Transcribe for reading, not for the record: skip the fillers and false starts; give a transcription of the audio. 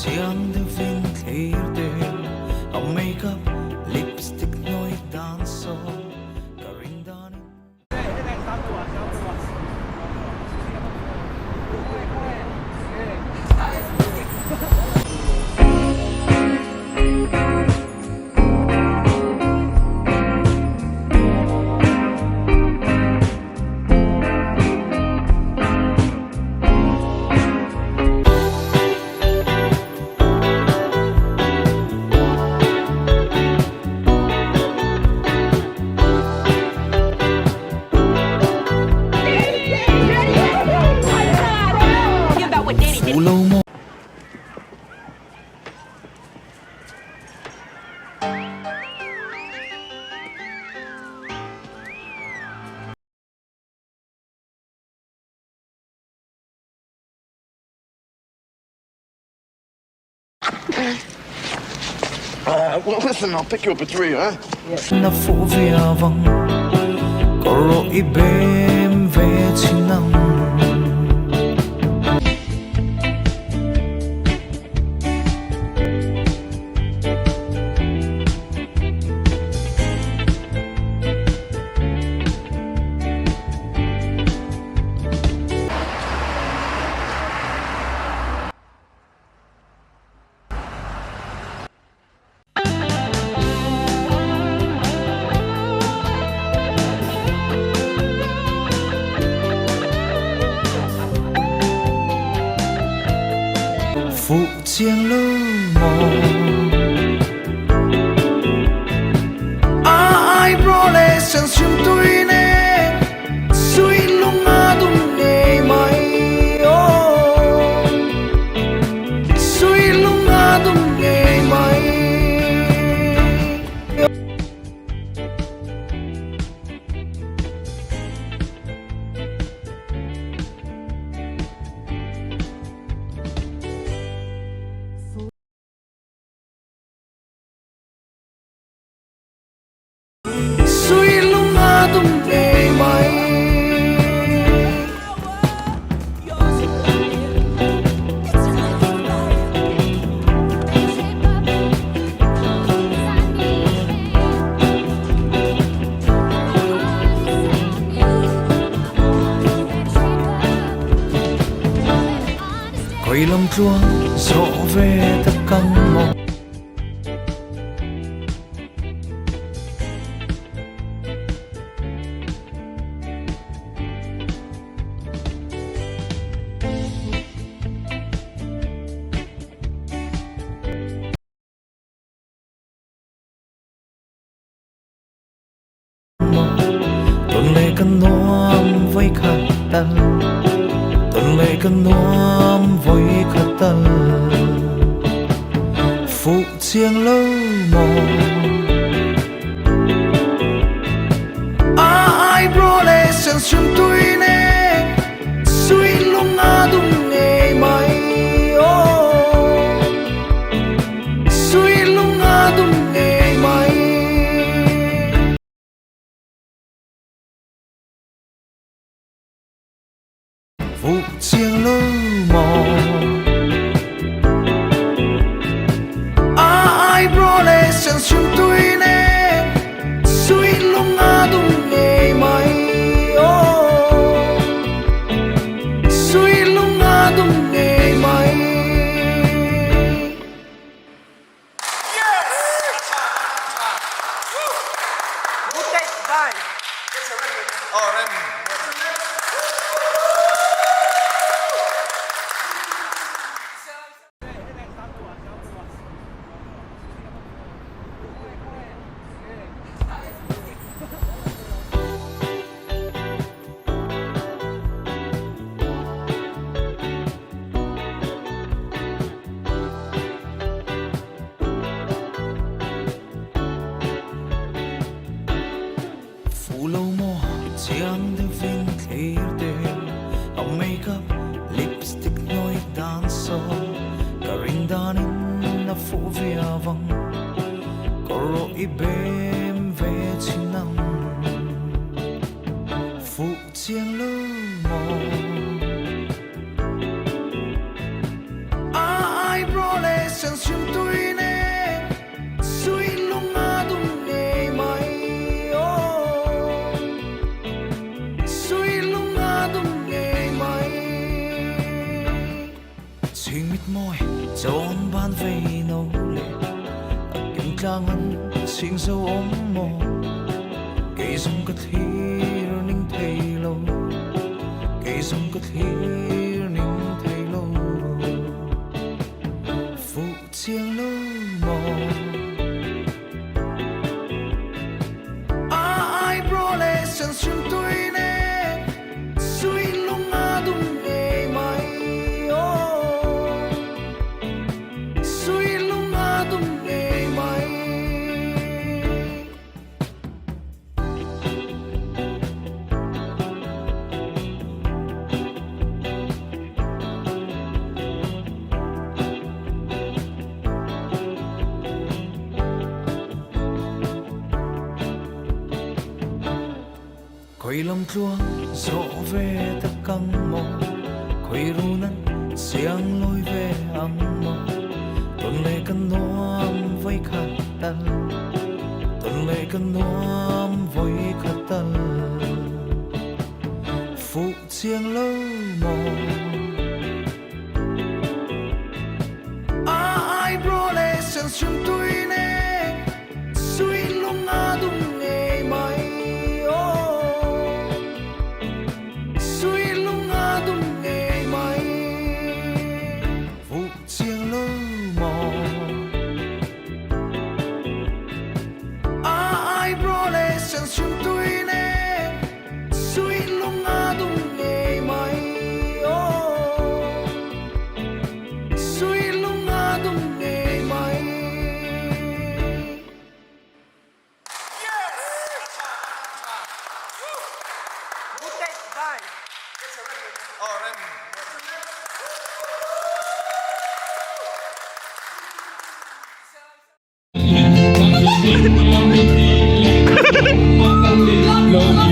Chiang đưa viên thấy đêm ông make up lipstick nói đàn so karin đàn phụ lâu mô Well, listen, I'll pick you up at 3, huh? na phố vía vắng có rỗi bếm về chi năng phụ chiêng lơ mò ai bro lê sân xuyên tôi nè suy lung á đúng nghề mày suy lung á đúng nghề mày suy lung á đúng nghề mày quay lòng chúa dỗ về tất căn mong tuần lễ cần noam với khát tân tuần lễ cần noam với khát tân phụ chiêng lơ mò ai bro lê sân xuyên tôi nè suy lung á đúng nghề mày suy lung á đúng nghề mày phụ chiêng lơ mò ai bro lê sân xuyên tôi nè suy lung á đúng nghề mày suy lung á đúng nghề mày Good day, bye. Oh, Remy. phụ lâu mô Chiang đưa viên thấy đêm ông make up lipstick nói đàn so karin đàn na phố vía vắng có rỗi bếm về chi năng phụ chiêng lơ mò ai bro lê sen sim tui ne sui lunga dum ne mai o sui lunga dum ne mai sing mit moi chon ban ve no le kim tlangan sing so om mo cây sông cất hir ning thei lo cây sông cất hir ning thei lo phụ chiang lo mo ai bro le san sim tui ne sui lunga dum ne mai o sui lunga dum ne mai khoi lam chuang zo ve ta căng mò khoi ru nan siang lôi về ang mò tuần lệ căn noam với khát tal tuần lệ căn noam với khát tal phụ chiang lâu mò ai bro le sen sim tui ne sui lunga dum ne mai o sui lunga dum ne mai phụ chiang lâu mò ai bro le sen sim tui ne sui lunga dum ne mai o sui lunga dum ne mai Good day, bye. Oh, Remy. Long